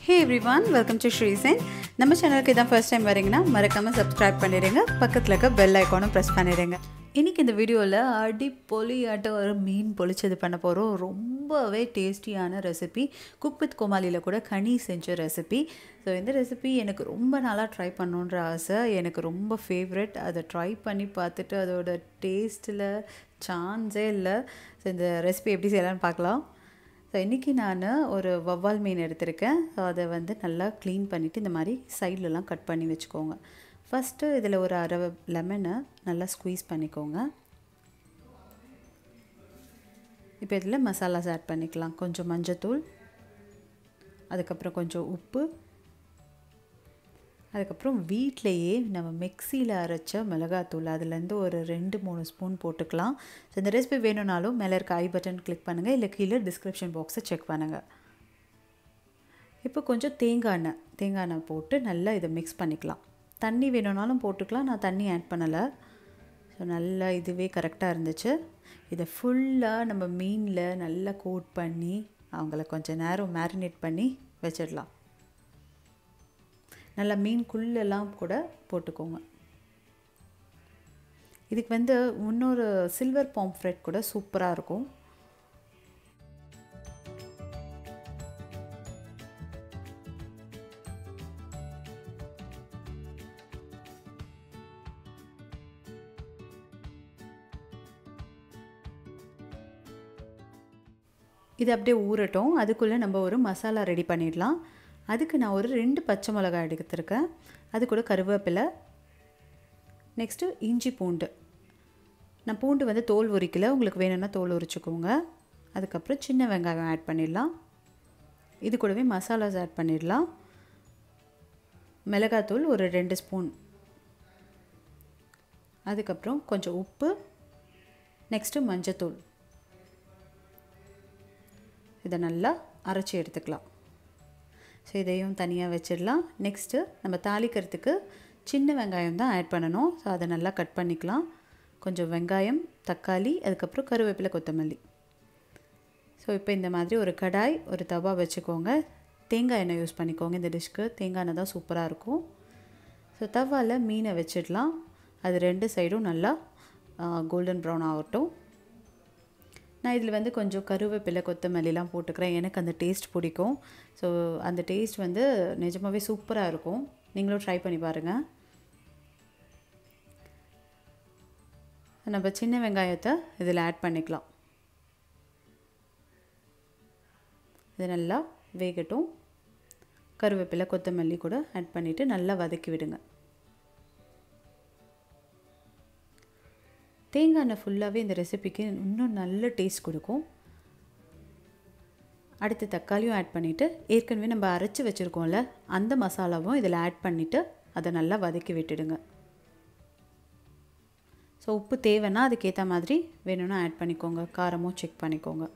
Hey everyone, welcome to SRISEN. நம்ம சேனலுக்கு இதான் ஃபர்ஸ்ட் டைம் வரீங்கன்னா மறக்காம சப்ஸ்கிரைப் பண்ணிடுங்க. பக்கத்துல இருக்க பெல் ஐகானும் பிரஸ் பண்ணிடுங்க. இன்னைக்கு இந்த வீடியோவில் அடிப்பொலியாட்ட ஒரு மீன் பொளிச்சது பண்ண போகிறோம். ரொம்பவே டேஸ்டியான ரெசிபி. குக் வித் கோமாலியில் கூட கனி செஞ்ச ரெசிபி. ஸோ இந்த ரெசிபி எனக்கு ரொம்ப நாளாக ட்ரை பண்ணணுன்ற ஆசை. எனக்கு ரொம்ப ஃபேவரட். அதை ட்ரை பண்ணி பார்த்துட்டு அதோட டேஸ்ட்டில் சான்ஸே இல்லை. ஸோ இந்த ரெசிபி எப்படி செய்யலான்னு பார்க்கலாம். ஸோ இன்றைக்கி நான் ஒரு வவ்வால் மீன் எடுத்திருக்கேன். ஸோ அதை வந்து நல்லா க்ளீன் பண்ணிவிட்டு இந்த மாதிரி சைட்லலாம் கட் பண்ணி வச்சுக்கோங்க. ஃபஸ்ட்டு இதில் ஒரு அரை லெமனை நல்லா ஸ்குவீஸ் பண்ணிக்கோங்க. இப்போ இதில் மசாலாஸ் ஆட் பண்ணிக்கலாம். கொஞ்சம் மஞ்சத்தூள், அதுக்கப்புறம் கொஞ்சம் உப்பு, அதுக்கப்புறம் வீட்டிலையே நம்ம மிக்சியில் அரைச்ச மிளகாத்தூள் அதுலேருந்து ஒரு 2-3 ஸ்பூன் போட்டுக்கலாம். ஸோ இந்த ரெசிபி வேணும்னாலும் மேலே இருக்க ஐ பட்டன் கிளிக் பண்ணுங்கள், இல்லை கீழே டிஸ்கிரிப்ஷன் பாக்ஸை செக் பண்ணுங்கள். இப்போ கொஞ்சம் தேங்காய் எண்ணெய் போட்டு நல்லா இதை மிக்ஸ் பண்ணிக்கலாம். தண்ணி வேணும்னாலும் போட்டுக்கலாம், நான் தண்ணி ஆட் பண்ணலை. ஸோ நல்லா இதுவே கரெக்டாக இருந்துச்சு. இதை ஃபுல்லாக நம்ம மீனில் நல்லா கோட் பண்ணி அவங்கள கொஞ்சம் நேரம் மேரினேட் பண்ணி வச்சிடலாம். நல்லா மீன்குள்ளெல்லாம் கூட போட்டுக்கோங்க. இதுக்கு வந்து இன்னொரு சில்வர் பாம்ஃப்ரெட் கூட சூப்பராக இருக்கும். இது அப்படியே ஊறட்டும். அதுக்குள்ளே நம்ம ஒரு மசாலா ரெடி பண்ணிடலாம். அதுக்கு நான் ஒரு 2 பச்சை மிளகாய் எடுத்துருக்கேன். அது கூட கருவேப்பிலை, நெக்ஸ்ட்டு இஞ்சி பூண்டு. நான் பூண்டு வந்து தோல் உரிக்கல, உங்களுக்கு வேணும்னா தோல் உரிச்சுக்கோங்க. அதுக்கப்புறம் சின்ன வெங்காயம் ஆட் பண்ணிடலாம். இது கூடவே மசாலாஸ் ஆட் பண்ணிடலாம். மிளகாத்தூள் ஒரு 2 ஸ்பூன், அதுக்கப்புறம் கொஞ்சம் உப்பு, நெக்ஸ்ட்டு மஞ்சத்தூள். இதை நல்லா அரைச்சி எடுத்துக்கலாம். ஸோ இதையும் தனியாக வச்சிடலாம். நெக்ஸ்ட்டு நம்ம தாளிக்கிறதுக்கு சின்ன வெங்காயம் தான் ஆட் பண்ணணும். ஸோ அதை நல்லா கட் பண்ணிக்கலாம். கொஞ்சம் வெங்காயம், தக்காளி, அதுக்கப்புறம் கருவேப்பிலை, கொத்தமல்லி. ஸோ இப்போ இந்த மாதிரி ஒரு கடாய், ஒரு தவா வச்சுக்கோங்க. தேங்காய் எண்ணெய் யூஸ் பண்ணிக்கோங்க. இந்த டிஷ்க்கு தேங்காய் எண்ணெய் தான் சூப்பராக இருக்கும். ஸோ தவாவில் மீனை வச்சிடலாம். அது 2 சைடும் நல்லா கோல்டன் ப்ரௌன் ஆகட்டும். நான் இதில் வந்து கொஞ்சம் கருவேப்பிலை, கொத்தமல்லிலாம் போட்டுக்கிறேன். எனக்கு அந்த டேஸ்ட் பிடிக்கும். ஸோ அந்த டேஸ்ட் வந்து நிஜமாகவே சூப்பராக இருக்கும். நீங்களும் ட்ரை பண்ணி பாருங்கள். நம்ம சின்ன வெங்காயத்தை இதில் ஆட் பண்ணிக்கலாம். இது நல்லா வேகட்டும். கருவேப்பிலை, கொத்தமல்லி கூட ஆட் பண்ணிவிட்டு நல்லா வதக்கி விடுங்க. தேங்காய் எண்ணெய் ஃபுல்லாகவே இந்த ரெசிபிக்கு இன்னும் நல்ல டேஸ்ட் கொடுக்கும். அடுத்து தக்காளியும் ஆட் பண்ணிவிட்டு ஏற்கனவே நம்ம அரைச்சி வச்சுருக்கோம்ல அந்த மசாலாவும் இதில் ஆட் பண்ணிவிட்டு அதை நல்லா வதக்கி விட்டுடுங்க. ஸோ உப்பு தேவைன்னா அதுக்கேற்ற மாதிரி வேணும்னா ஆட் பண்ணிக்கோங்க. காரமும் செக் பண்ணிக்கோங்க.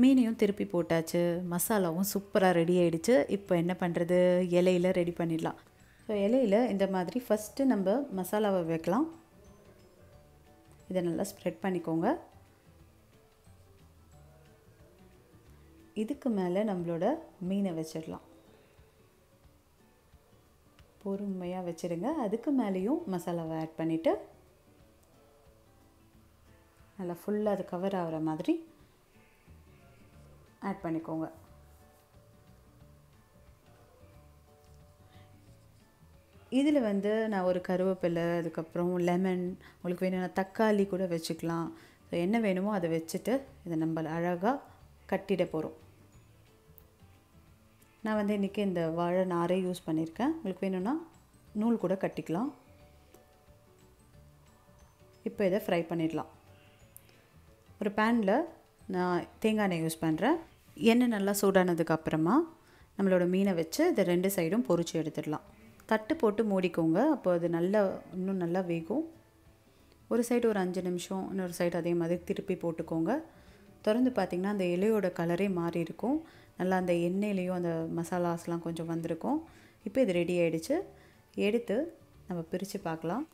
மீனையும் திருப்பி போட்டாச்சு. மசாலாவும் சூப்பராக ரெடி ஆகிடுச்சு. இப்போ என்ன பண்ணுறது, இலையில் ரெடி பண்ணிடலாம். ஸோ இலையில் இந்த மாதிரி ஃபஸ்ட்டு நம்ம மசாலாவை வைக்கலாம். இதை நல்லா ஸ்ப்ரெட் பண்ணிக்கோங்க. இதுக்கு மேலே நம்மளோட மீனை வச்சிடலாம். பொறுமையாக வச்சிடுங்க. அதுக்கு மேலேயும் மசாலாவை ஆட் பண்ணிவிட்டு நல்லா ஃபுல்லாக அது கவர் ஆகிற மாதிரி ஆட் பண்ணிக்கோங்க. இதில் வந்து நான் ஒரு கருவேப்பிலை, அதுக்கப்புறம் லெமன், உங்களுக்கு வேணும்னா தக்காளி கூட வச்சுக்கலாம். ஸோ என்ன வேணுமோ அதை வச்சுட்டு இதை நம்ம அழகாக கட்டிட போகிறோம். நான் வந்து இன்றைக்கி இந்த வாழை நாரே யூஸ் பண்ணியிருக்கேன். உங்களுக்கு வேணும்னா நூல் கூட கட்டிக்கலாம். இப்போ இதை ஃப்ரை பண்ணிடலாம். ஒரு பேனில் நான் தேங்காய் எண்ணெய் யூஸ் பண்ணுறேன். எண்ணெய் நல்லா சூடானதுக்கப்புறமா நம்மளோட மீனை வச்சு இதை 2 சைடும் பொரிச்சு எடுத்துடலாம். தட்டு போட்டு மூடிக்கோங்க. அப்போ அது இன்னும் நல்லா வேகும். ஒரு சைடு ஒரு 5 நிமிஷம், இன்னொரு சைடு அதே மாதிரி திருப்பி போட்டுக்கோங்க. திறந்து பார்த்திங்கன்னா அந்த இலையோட கலரே மாறி இருக்கும். நல்லா அந்த எண்ணெயிலையும் அந்த மசாலாஸ்லாம் கொஞ்சம் வந்திருக்கும். இப்போ இது ரெடி ஆகிடுச்சு. எடுத்து நம்ம பிரித்து பார்க்கலாம்.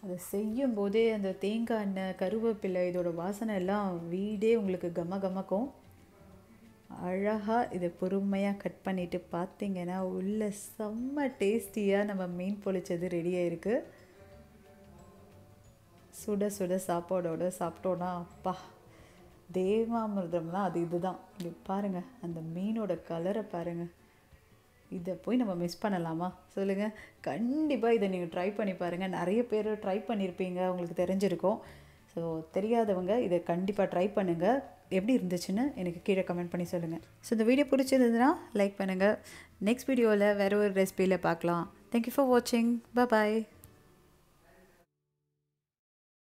அதை செய்யும் போதே அந்த தேங்காய் எண்ணெய், கருவேப்பிலை, இதோட வாசனை எல்லாம் வீடே உங்களுக்கு கமக்கும். அழகாக இதை பொறுமையாக கட் பண்ணிவிட்டு பார்த்தீங்கன்னா உள்ள செம்ம டேஸ்டியாக நம்ம மீன் பொரிச்சது ரெடியாக இருக்குது. சுட சுட சாப்பாடோடு சாப்பிட்டோன்னா அப்பா தேவாமிர்தம்லாம் அது இதுதான். இங்கே பாருங்கள், அந்த மீனோட கலரை பாருங்கள். இதை போய் நம்ம மிஸ் பண்ணலாமா சொல்லுங்கள்? கண்டிப்பாக இதை நீங்கள் ட்ரை பண்ணி பாருங்கள். நிறைய பேர் ட்ரை பண்ணியிருப்பீங்க, உங்களுக்கு தெரிஞ்சிருக்கும். ஸோ தெரியாதவங்க இதை கண்டிப்பாக ட்ரை பண்ணுங்கள். எப்படி இருந்துச்சுன்னு எனக்கு கீழே கமெண்ட் பண்ணி சொல்லுங்கள். ஸோ இந்த வீடியோ பிடிச்சிருந்ததுன்னா லைக் பண்ணுங்கள். நெக்ஸ்ட் வீடியோவில் வேறு ஒரு ரெசிபியில் பார்க்கலாம். தேங்க்யூ ஃபார் வாட்சிங். பாய்.